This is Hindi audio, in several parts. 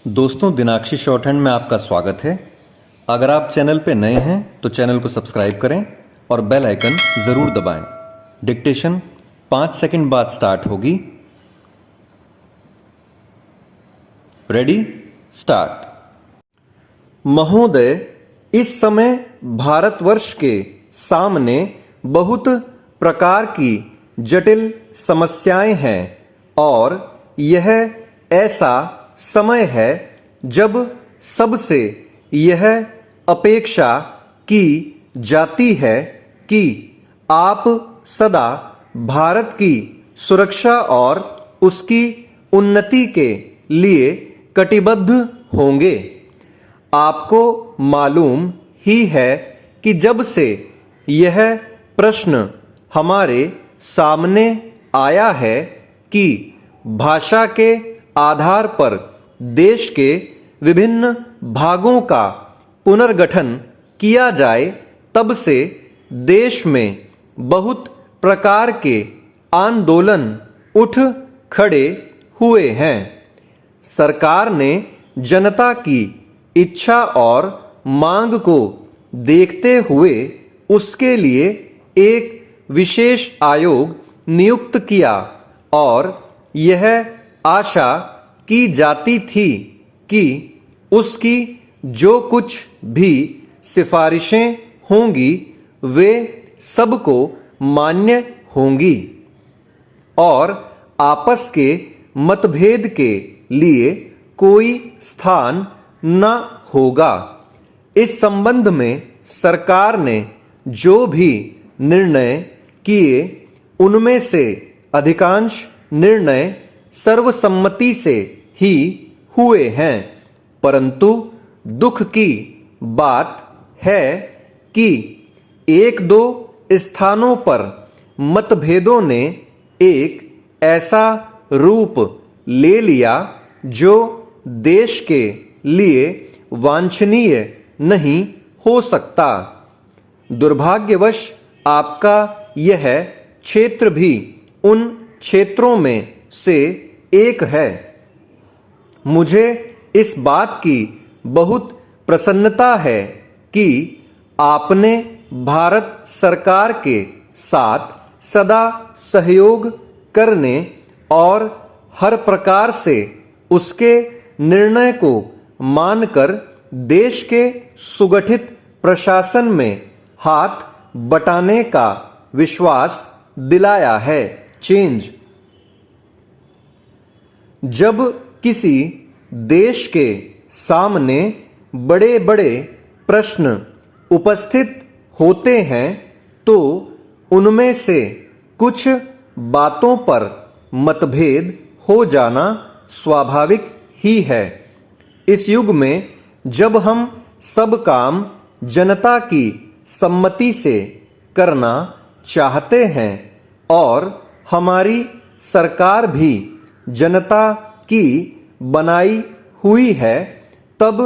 दोस्तों, दिनाक्षी शॉर्टहैंड में आपका स्वागत है। अगर आप चैनल पे नए हैं तो चैनल को सब्सक्राइब करें और बेल आइकन ज़रूर दबाएं। डिक्टेशन 5 सेकंड बाद स्टार्ट होगी। Ready, start. महोदय, इस समय भारतवर्ष के सामने बहुत प्रकार की जटिल समस्याएं हैं और यह ऐसा समय है जब सबसे यह अपेक्षा की जाती है कि आप सदा भारत की सुरक्षा और उसकी उन्नति के लिए कटिबद्ध होंगे। आपको मालूम ही है कि जब से यह प्रश्न हमारे सामने आया है कि भाषा के आधार पर देश के विभिन्न भागों का पुनर्गठन किया जाए, तब से देश में बहुत प्रकार के आंदोलन उठ खड़े हुए हैं। सरकार ने जनता की इच्छा और मांग को देखते हुए उसके लिए एक विशेष आयोग नियुक्त किया और यह आशा की जाती थी कि उसकी जो कुछ भी सिफारिशें होंगी वे सबको मान्य होंगी और आपस के मतभेद के लिए कोई स्थान न होगा। इस संबंध में सरकार ने जो भी निर्णय किए उनमें से अधिकांश निर्णय सर्वसम्मति से ही हुए हैं, परंतु दुख की बात है कि एक दो स्थानों पर मतभेदों ने एक ऐसा रूप ले लिया जो देश के लिए वांछनीय नहीं हो सकता। दुर्भाग्यवश आपका यह क्षेत्र भी उन क्षेत्रों में से एक है। मुझे इस बात की बहुत प्रसन्नता है कि आपने भारत सरकार के साथ सदा सहयोग करने और हर प्रकार से उसके निर्णय को मानकर देश के सुगठित प्रशासन में हाथ बटाने का विश्वास दिलाया है। चेंज। जब किसी देश के सामने बड़े बड़े प्रश्न उपस्थित होते हैं तो उनमें से कुछ बातों पर मतभेद हो जाना स्वाभाविक ही है। इस युग में जब हम सब काम जनता की सम्मति से करना चाहते हैं और हमारी सरकार भी जनता की बनाई हुई है, तब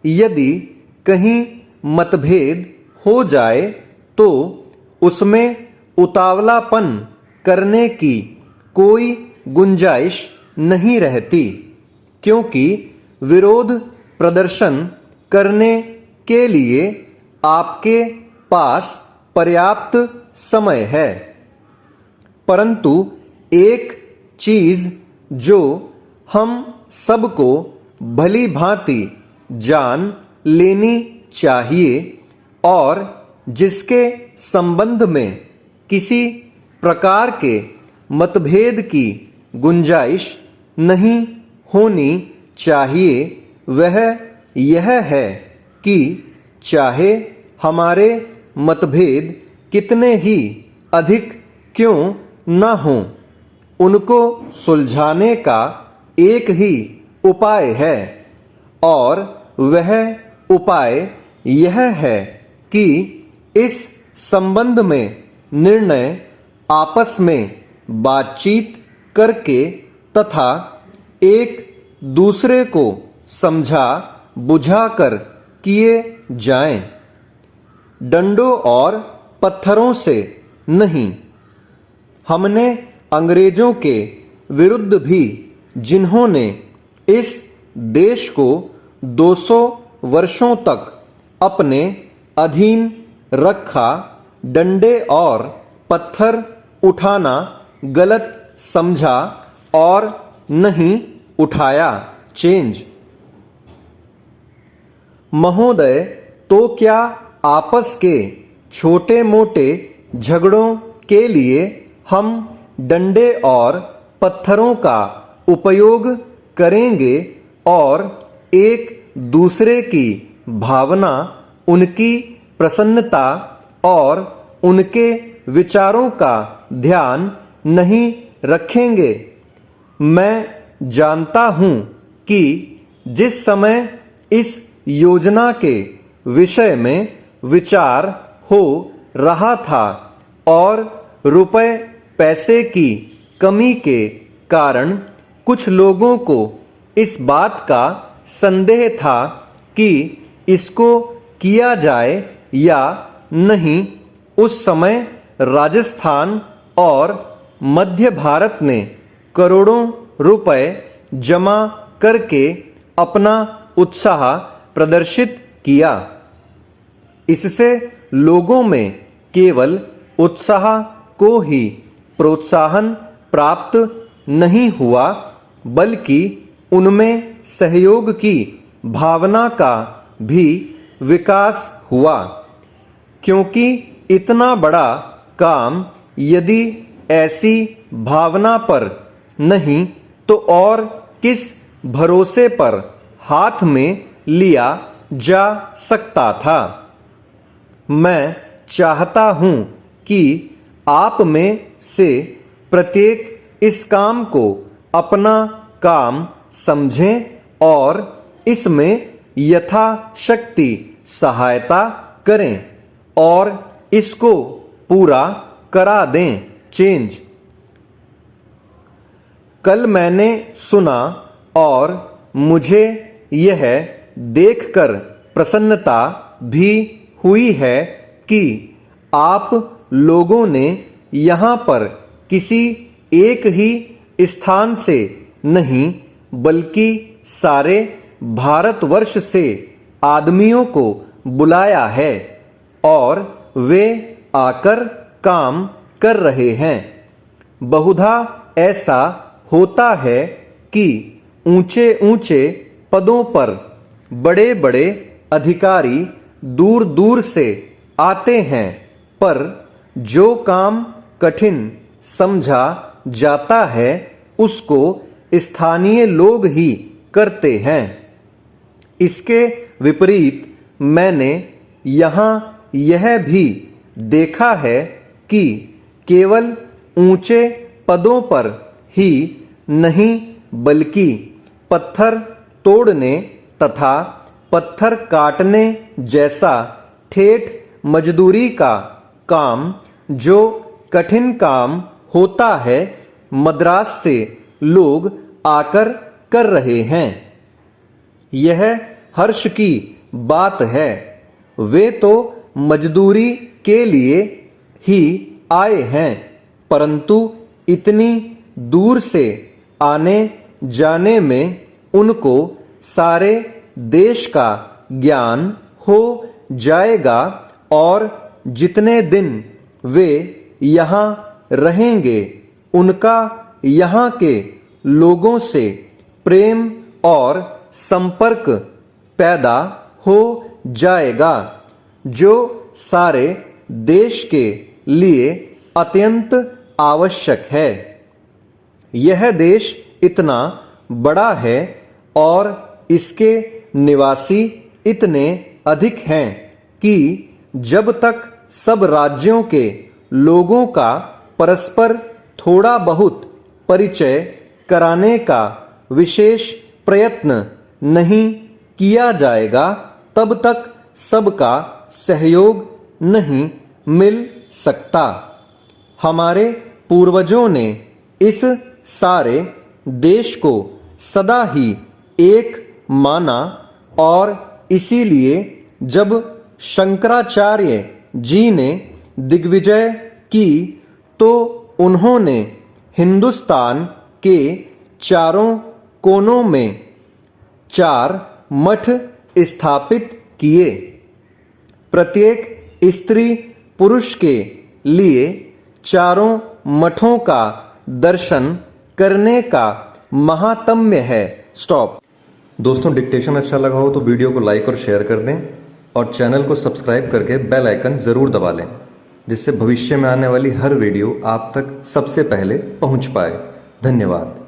यदि कहीं मतभेद हो जाए तो उसमें उतावलापन करने की कोई गुंजाइश नहीं रहती, क्योंकि विरोध प्रदर्शन करने के लिए आपके पास पर्याप्त समय है। परंतु एक चीज जो हम सबको भली भांति जान लेनी चाहिए और जिसके संबंध में किसी प्रकार के मतभेद की गुंजाइश नहीं होनी चाहिए, वह यह है कि चाहे हमारे मतभेद कितने ही अधिक क्यों न हों, उनको सुलझाने का एक ही उपाय है और वह उपाय यह है कि इस संबंध में निर्णय आपस में बातचीत करके तथा एक दूसरे को समझा बुझाकर किए जाएं, डंडों और पत्थरों से नहीं। हमने अंग्रेजों के विरुद्ध भी जिन्होंने इस देश को 200 वर्षों तक अपने अधीन रखा, डंडे और पत्थर उठाना गलत समझा और नहीं उठाया। चेंज। महोदय, तो क्या आपस के छोटे मोटे झगड़ों के लिए हम डंडे और पत्थरों का उपयोग करेंगे और एक दूसरे की भावना, उनकी प्रसन्नता और उनके विचारों का ध्यान नहीं रखेंगे? मैं जानता हूं कि जिस समय इस योजना के विषय में विचार हो रहा था और रुपए पैसे की कमी के कारण कुछ लोगों को इस बात का संदेह था कि इसको किया जाए या नहीं, उस समय राजस्थान और मध्य भारत ने करोड़ों रुपए जमा करके अपना उत्साह प्रदर्शित किया। इससे लोगों में केवल उत्साह को ही प्रोत्साहन प्राप्त नहीं हुआ, बल्कि उनमें सहयोग की भावना का भी विकास हुआ, क्योंकि इतना बड़ा काम यदि ऐसी भावना पर नहीं तो और किस भरोसे पर हाथ में लिया जा सकता था। मैं चाहता हूं कि आप में से प्रत्येक इस काम को अपना काम समझें और इसमें यथाशक्ति सहायता करें और इसको पूरा करा दें। चेंज। कल मैंने सुना और मुझे यह देखकर प्रसन्नता भी हुई है कि आप लोगों ने यहाँ पर किसी एक ही स्थान से नहीं बल्कि सारे भारतवर्ष से आदमियों को बुलाया है और वे आकर काम कर रहे हैं। बहुधा ऐसा होता है कि ऊंचे ऊंचे पदों पर बड़े बड़े अधिकारी दूर दूर से आते हैं, पर जो काम कठिन समझा जाता है उसको स्थानीय लोग ही करते हैं। इसके विपरीत मैंने यहाँ यह भी देखा है कि केवल ऊंचे पदों पर ही नहीं बल्कि पत्थर तोड़ने तथा पत्थर काटने जैसा ठेठ मजदूरी का काम, जो कठिन काम होता है, मद्रास से लोग आकर कर रहे हैं। यह हर्ष की बात है। वे तो मजदूरी के लिए ही आए हैं, परंतु इतनी दूर से आने जाने में उनको सारे देश का ज्ञान हो जाएगा और जितने दिन वे यहाँ रहेंगे उनका यहाँ के लोगों से प्रेम और संपर्क पैदा हो जाएगा, जो सारे देश के लिए अत्यंत आवश्यक है। यह देश इतना बड़ा है और इसके निवासी इतने अधिक हैं कि जब तक सब राज्यों के लोगों का परस्पर थोड़ा बहुत परिचय कराने का विशेष प्रयत्न नहीं किया जाएगा, तब तक सबका सहयोग नहीं मिल सकता। हमारे पूर्वजों ने इस सारे देश को सदा ही एक माना और इसीलिए जब शंकराचार्य जी ने दिग्विजय की तो उन्होंने हिंदुस्तान के चारों कोनों में 4 मठ स्थापित किए। प्रत्येक स्त्री पुरुष के लिए चारों मठों का दर्शन करने का महात्म्य है। स्टॉप। दोस्तों, डिक्टेशन अच्छा लगा हो तो वीडियो को लाइक और शेयर कर दें और चैनल को सब्सक्राइब करके बेल आइकन ज़रूर दबा लें, जिससे भविष्य में आने वाली हर वीडियो आप तक सबसे पहले पहुंच पाए। धन्यवाद।